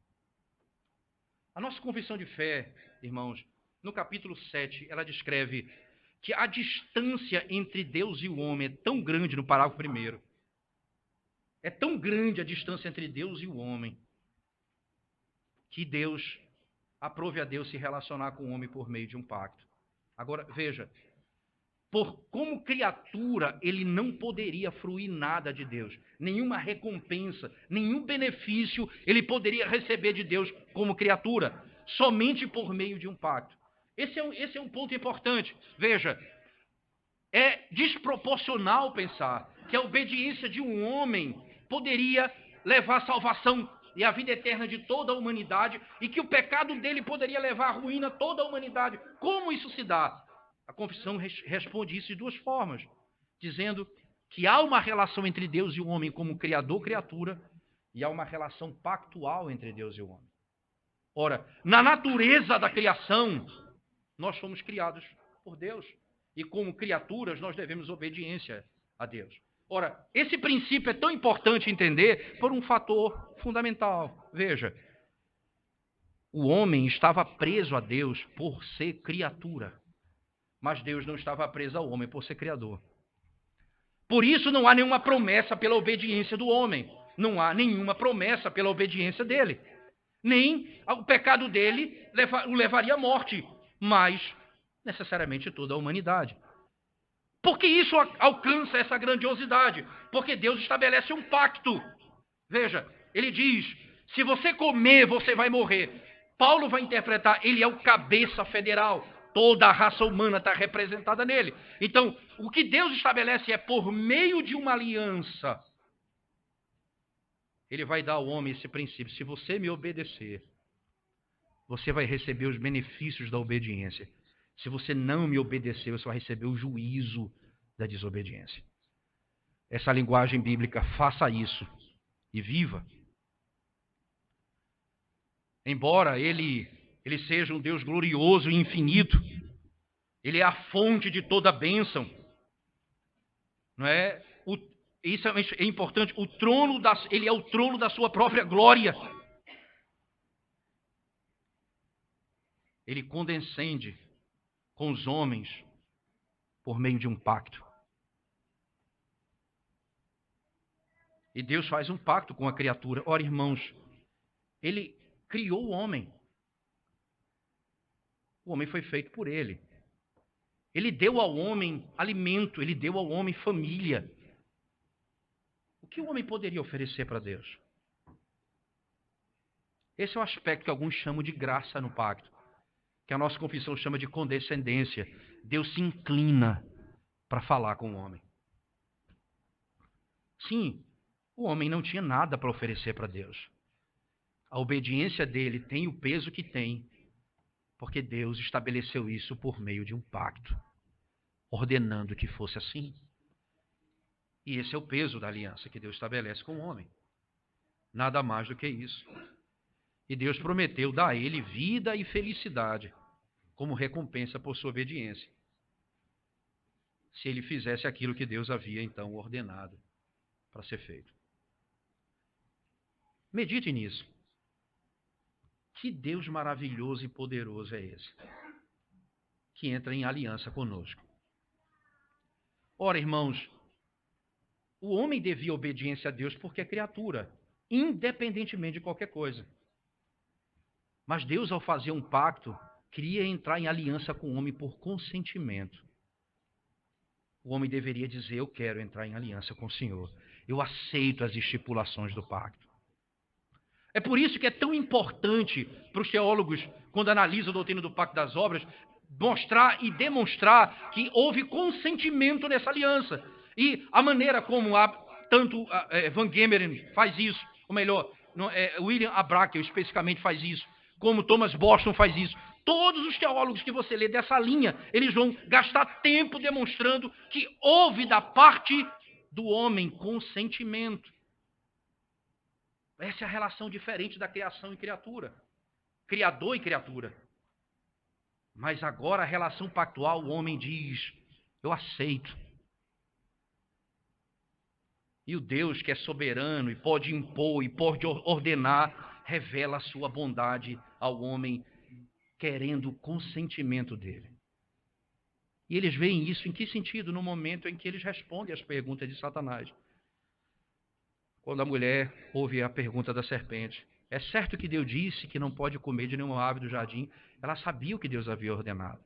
A nossa confissão de fé, irmãos, no capítulo 7, ela descreve que a distância entre Deus e o homem é tão grande, no parágrafo 1º, é tão grande a distância entre Deus e o homem, que Deus aprove a Deus se relacionar com o homem por meio de um pacto. Agora, veja, como criatura, ele não poderia fruir nada de Deus, nenhuma recompensa, nenhum benefício ele poderia receber de Deus como criatura, somente por meio de um pacto. Esse é um ponto importante. Veja, é desproporcional pensar que a obediência de um homem poderia levar à salvação e à vida eterna de toda a humanidade e que o pecado dele poderia levar à ruína toda a humanidade. Como isso se dá? A confissão responde isso de duas formas, dizendo que há uma relação entre Deus e o homem como criador-criatura e há uma relação pactual entre Deus e o homem. Ora, na natureza da criação, nós fomos criados por Deus e como criaturas nós devemos obediência a Deus. Ora, esse princípio é tão importante entender por um fator fundamental. Veja, o homem estava preso a Deus por ser criatura. Mas Deus não estava preso ao homem por ser criador. Por isso não há nenhuma promessa pela obediência do homem. Não há nenhuma promessa pela obediência dele. Nem o pecado dele o levaria à morte, mas necessariamente toda a humanidade. Por que isso alcança essa grandiosidade? Porque Deus estabelece um pacto. Veja, ele diz, se você comer, você vai morrer. Paulo vai interpretar, ele é o cabeça federal. Toda a raça humana está representada nele. Então, o que Deus estabelece é por meio de uma aliança. Ele vai dar ao homem esse princípio. Se você me obedecer, você vai receber os benefícios da obediência. Se você não me obedecer, você vai receber o juízo da desobediência. Essa linguagem bíblica, faça isso e viva. Embora ele seja um Deus glorioso e infinito, ele é a fonte de toda a bênção. Não é? Isso é importante. Ele é o trono da sua própria glória. Ele condescende com os homens por meio de um pacto. E Deus faz um pacto com a criatura. Ora, irmãos, ele criou o homem. O homem foi feito por ele. Ele deu ao homem alimento, ele deu ao homem família. O que o homem poderia oferecer para Deus? Esse é o aspecto que alguns chamam de graça no pacto, que a nossa confissão chama de condescendência. Deus se inclina para falar com o homem. Sim, o homem não tinha nada para oferecer para Deus. A obediência dele tem o peso que tem, porque Deus estabeleceu isso por meio de um pacto, ordenando que fosse assim. E esse é o peso da aliança que Deus estabelece com o homem. Nada mais do que isso. E Deus prometeu dar a ele vida e felicidade como recompensa por sua obediência, se ele fizesse aquilo que Deus havia então ordenado para ser feito. Medite nisso. Que Deus maravilhoso e poderoso é esse, que entra em aliança conosco. Ora, irmãos, o homem devia obediência a Deus porque é criatura, independentemente de qualquer coisa. Mas Deus, ao fazer um pacto, queria entrar em aliança com o homem por consentimento. O homem deveria dizer, eu quero entrar em aliança com o Senhor. Eu aceito as estipulações do pacto. É por isso que é tão importante para os teólogos, quando analisam a doutrina do pacto das obras, mostrar e demonstrar que houve consentimento nessa aliança. E a maneira como tanto Van Gemeren faz isso, ou melhor, William Abrakel especificamente faz isso, como Thomas Boston faz isso. Todos os teólogos que você lê dessa linha, eles vão gastar tempo demonstrando que houve da parte do homem consentimento. Essa é a relação diferente da criação e criatura. Criador e criatura. Mas agora a relação pactual, o homem diz, eu aceito. E o Deus que é soberano e pode impor e pode ordenar, revela a sua bondade ao homem, querendo o consentimento dele. E eles veem isso em que sentido? No momento em que eles respondem às perguntas de Satanás. Quando a mulher ouve a pergunta da serpente, É certo que Deus disse que não pode comer de nenhuma árvore do jardim. Ela sabia o que Deus havia ordenado.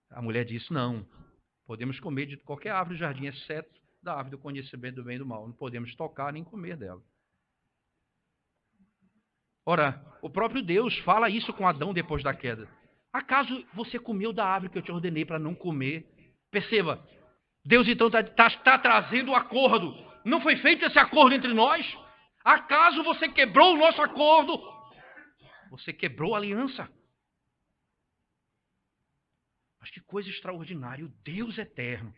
A mulher disse, não, podemos comer de qualquer árvore do jardim, exceto da árvore do conhecimento do bem e do mal. Não podemos tocar nem comer dela. Ora, o próprio Deus fala isso com Adão depois da queda. Acaso você comeu da árvore que eu te ordenei para não comer? Perceba, Deus então está trazendo o acordo. Não foi feito esse acordo entre nós? Acaso você quebrou o nosso acordo? Você quebrou a aliança. Mas que coisa extraordinária. O Deus eterno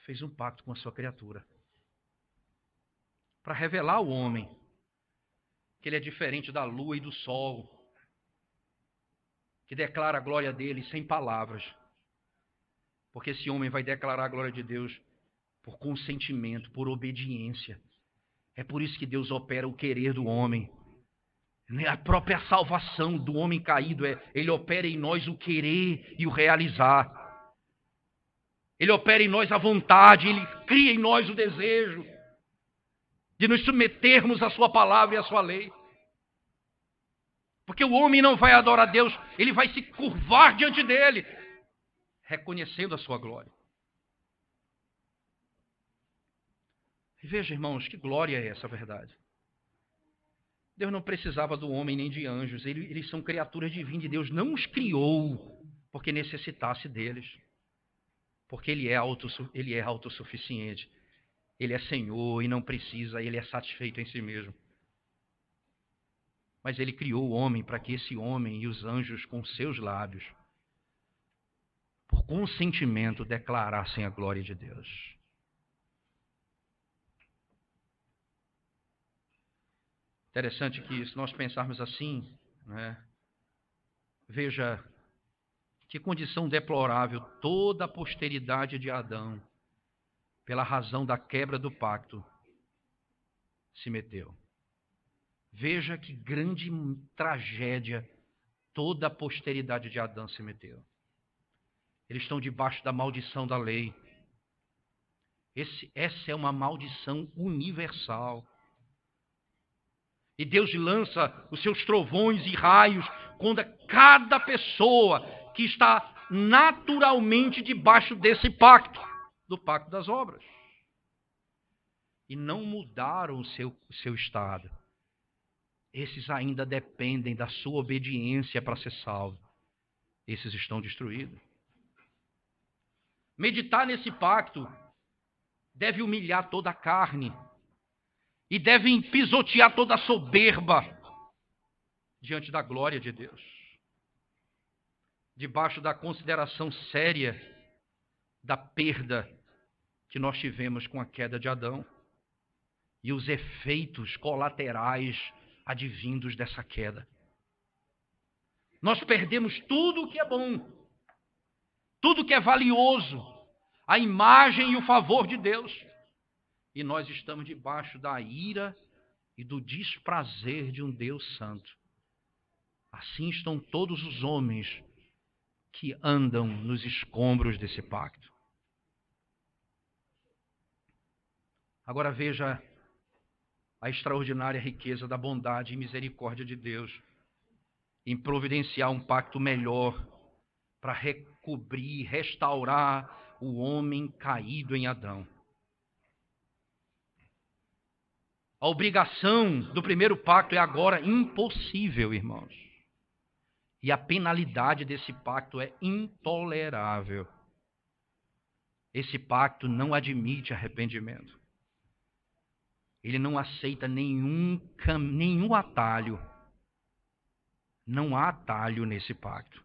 fez um pacto com a sua criatura para revelar ao homem que ele é diferente da lua e do sol, que declara a glória dele sem palavras. Porque esse homem vai declarar a glória de Deus por consentimento, por obediência. É por isso que Deus opera o querer do homem. A própria salvação do homem caído ele opera em nós o querer e o realizar. Ele opera em nós a vontade, ele cria em nós o desejo de nos submetermos à sua palavra e à sua lei. Porque o homem não vai adorar a Deus, ele vai se curvar diante dele, reconhecendo a sua glória. E veja, irmãos, que glória é essa verdade. Deus não precisava do homem nem de anjos, eles são criaturas divinas e Deus não os criou porque necessitasse deles. Porque ele é autossuficiente, ele é Senhor e não precisa, ele é satisfeito em si mesmo. Mas ele criou o homem para que esse homem e os anjos com seus lábios, por consentimento, declarassem a glória de Deus. Interessante que, se nós pensarmos assim, né, veja que condição deplorável toda a posteridade de Adão, pela razão da quebra do pacto, se meteu. Veja que grande tragédia toda a posteridade de Adão se meteu. Eles estão debaixo da maldição da lei. Essa é uma maldição universal. E Deus lança os seus trovões e raios contra cada pessoa que está naturalmente debaixo desse pacto, do pacto das obras. E não mudaram o seu estado. Esses ainda dependem da sua obediência para ser salvo. Esses estão destruídos. Meditar nesse pacto deve humilhar toda a carne e deve pisotear toda a soberba diante da glória de Deus. Debaixo da consideração séria da perda que nós tivemos com a queda de Adão e os efeitos colaterais advindos dessa queda. Nós perdemos tudo o que é bom, tudo que é valioso, a imagem e o favor de Deus. E nós estamos debaixo da ira e do desprazer de um Deus santo. Assim estão todos os homens que andam nos escombros desse pacto. Agora veja a extraordinária riqueza da bondade e misericórdia de Deus em providenciar um pacto melhor para recobrir, restaurar o homem caído em Adão. A obrigação do primeiro pacto é agora impossível, irmãos. E a penalidade desse pacto é intolerável. Esse pacto não admite arrependimento. Ele não aceita nenhum atalho. Não há atalho nesse pacto.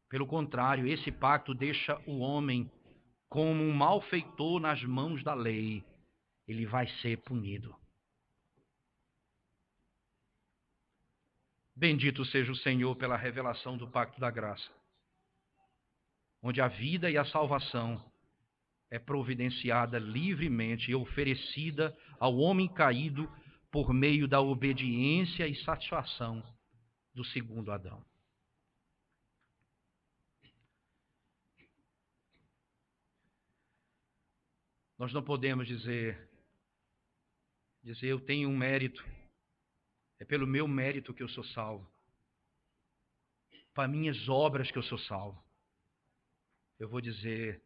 Pelo contrário, esse pacto deixa o homem como um malfeitor nas mãos da lei. Ele vai ser punido. Bendito seja o Senhor pela revelação do pacto da graça, onde a vida e a salvação é providenciada livremente e oferecida ao homem caído por meio da obediência e satisfação do segundo Adão. Nós não podemos dizer, dizer eu tenho um mérito, é pelo meu mérito que eu sou salvo, para minhas obras que eu sou salvo. Eu vou dizer,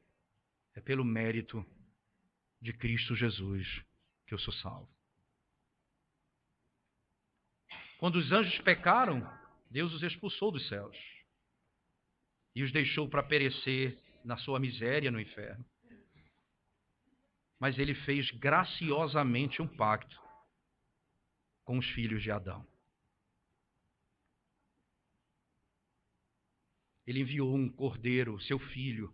é pelo mérito de Cristo Jesus que eu sou salvo. Quando os anjos pecaram, Deus os expulsou dos céus e os deixou para perecer na sua miséria no inferno. Mas ele fez graciosamente um pacto com os filhos de Adão. Ele enviou um cordeiro, seu filho,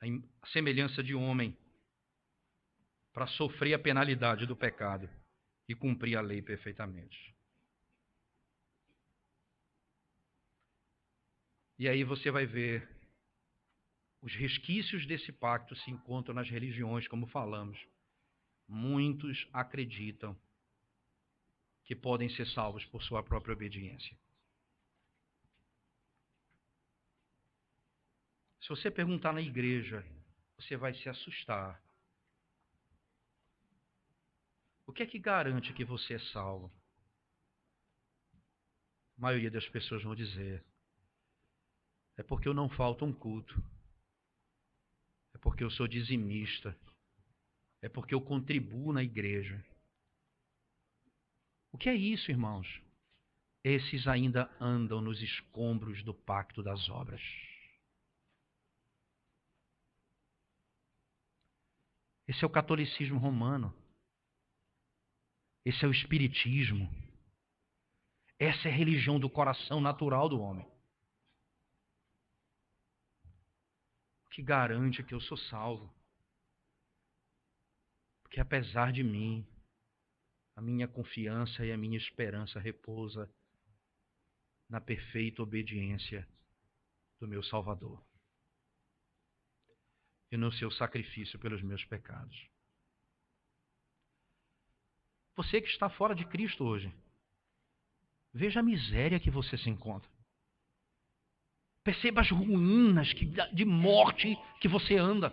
a semelhança de homem, para sofrer a penalidade do pecado e cumprir a lei perfeitamente. E aí você vai ver os resquícios desse pacto se encontram nas religiões, como falamos. Muitos acreditam que podem ser salvos por sua própria obediência. Se você perguntar na igreja, você vai se assustar. O que é que garante que você é salvo? A maioria das pessoas vão dizer, é porque eu não falto um culto. É porque eu sou dizimista. É porque eu contribuo na igreja. O que é isso, irmãos? Esses ainda andam nos escombros do pacto das obras. Esse é o catolicismo romano. Esse é o espiritismo. Essa é a religião do coração natural do homem. Que garante que eu sou salvo. Porque apesar de mim, a minha confiança e a minha esperança repousa na perfeita obediência do meu Salvador e no seu sacrifício pelos meus pecados. Você que está fora de Cristo hoje, veja a miséria que você se encontra. Perceba as ruínas de morte que você anda.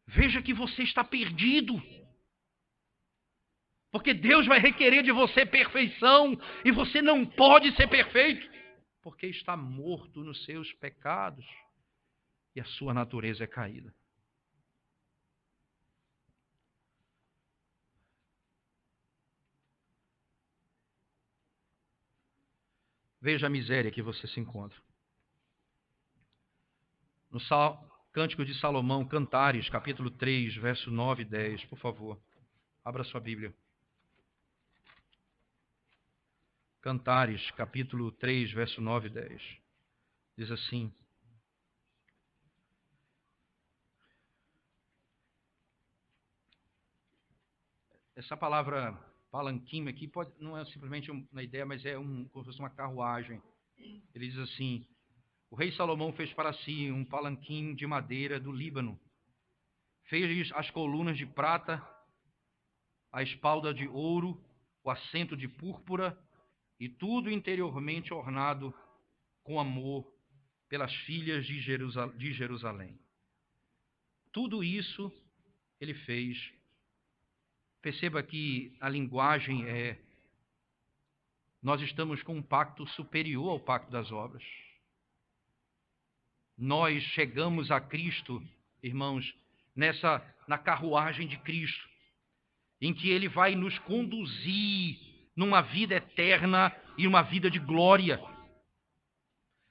Veja que você está perdido. Porque Deus vai requerer de você perfeição e você não pode ser perfeito, porque está morto nos seus pecados e a sua natureza é caída. Veja a miséria que você se encontra. No Cântico de Salomão, Cantares, capítulo 3, verso 9 e 10, por favor. Abra sua Bíblia. Cantares, capítulo 3, verso 9 e 10. Diz assim: essa palavra palanquim aqui não é simplesmente uma ideia, mas é como se fosse uma carruagem. Ele diz assim: o rei Salomão fez para si um palanquim de madeira do Líbano. Fez as colunas de prata, a espalda de ouro, o assento de púrpura e tudo interiormente ornado com amor pelas filhas de Jerusalém. Tudo isso ele fez. Perceba que a linguagem nós estamos com um pacto superior ao pacto das obras. Nós chegamos a Cristo, irmãos, na carruagem de Cristo, em que Ele vai nos conduzir numa vida eterna e uma vida de glória.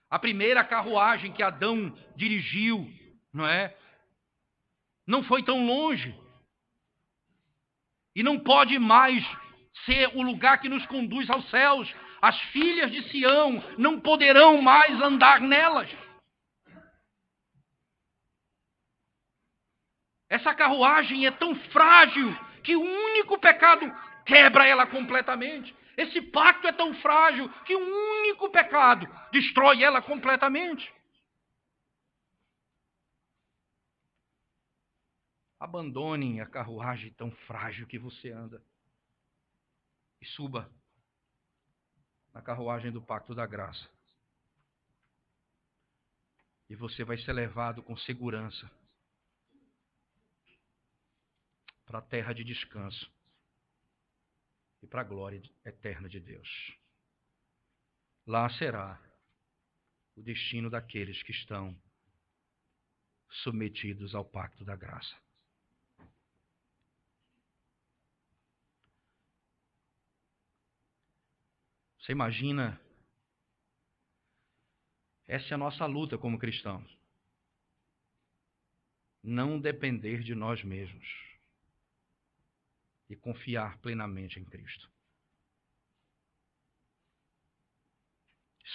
A primeira carruagem que Adão dirigiu, não foi tão longe. E não pode mais ser o lugar que nos conduz aos céus. As filhas de Sião não poderão mais andar nelas. Essa carruagem é tão frágil que o único pecado quebra ela completamente. Esse pacto é tão frágil que um único pecado destrói ela completamente. Abandone a carruagem tão frágil que você anda e suba na carruagem do pacto da graça. E você vai ser levado com segurança para a terra de descanso e para a glória eterna de Deus. Lá será o destino daqueles que estão submetidos ao pacto da graça. Você imagina? Essa é a nossa luta como cristãos. Não depender de nós mesmos e confiar plenamente em Cristo.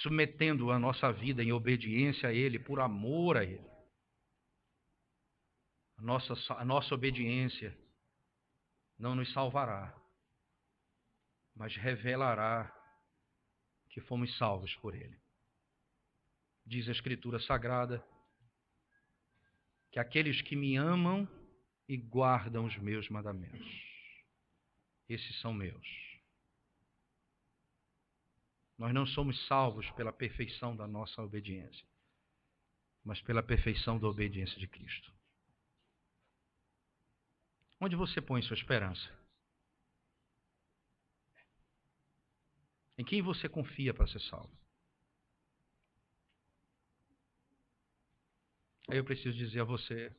Submetendo a nossa vida em obediência a Ele, por amor a Ele. A nossa obediência não nos salvará, mas revelará que fomos salvos por Ele. Diz a Escritura Sagrada que aqueles que me amam e guardam os meus mandamentos, esses são meus. Nós não somos salvos pela perfeição da nossa obediência, mas pela perfeição da obediência de Cristo. Onde você põe sua esperança? Em quem você confia para ser salvo? Aí eu preciso dizer a você,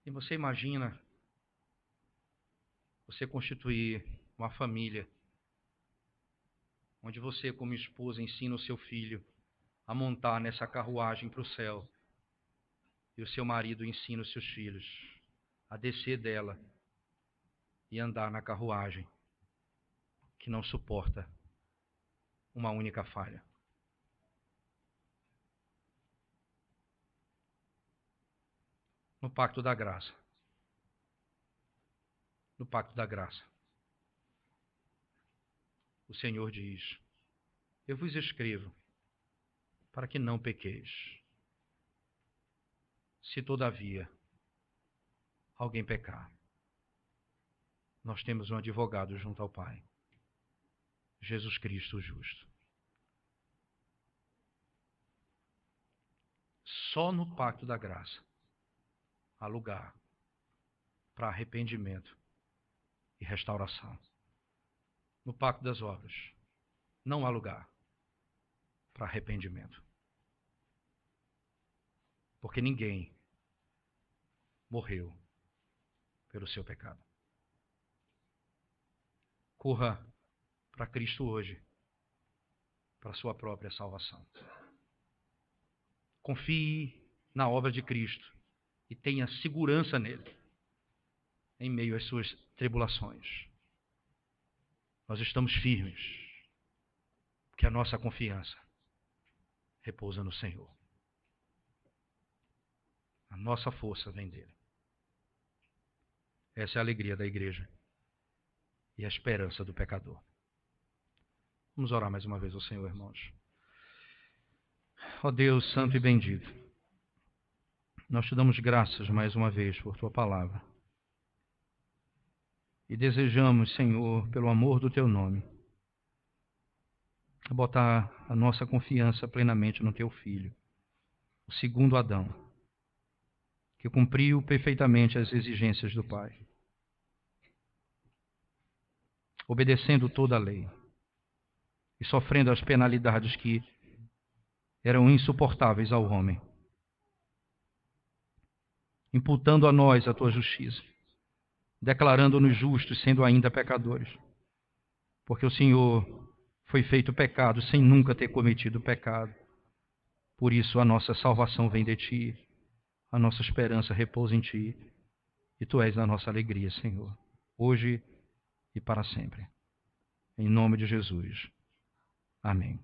e você imagina você constituir uma família, onde você, como esposa, ensina o seu filho a montar nessa carruagem para o céu, e o seu marido ensina os seus filhos a descer dela e andar na carruagem que não suporta uma única falha. No pacto da graça. No pacto da graça. O Senhor diz: eu vos escrevo para que não pequeis. Se todavia alguém pecar, nós temos um advogado junto ao Pai, Jesus Cristo o justo. Só no pacto da graça há lugar para arrependimento e restauração. No pacto das obras não há lugar para arrependimento. Porque ninguém morreu pelo seu pecado. Corra para Cristo hoje, para a sua própria salvação. Confie na obra de Cristo e tenha segurança nele, em meio às suas tribulações. Nós estamos firmes, porque a nossa confiança repousa no Senhor. A nossa força vem dele. Essa é a alegria da igreja e a esperança do pecador. Vamos orar mais uma vez ao Senhor, irmãos. Ó Deus santo e bendito, nós te damos graças mais uma vez por tua palavra. E desejamos, Senhor, pelo amor do teu nome, botar a nossa confiança plenamente no teu Filho, o segundo Adão, que cumpriu perfeitamente as exigências do Pai, obedecendo toda a lei e sofrendo as penalidades que eram insuportáveis ao homem, imputando a nós a tua justiça, declarando-nos justos, sendo ainda pecadores, porque o Senhor foi feito pecado sem nunca ter cometido pecado. Por isso a nossa salvação vem de ti, a nossa esperança repousa em ti, e tu és a nossa alegria, Senhor, hoje e para sempre. Em nome de Jesus. Amém.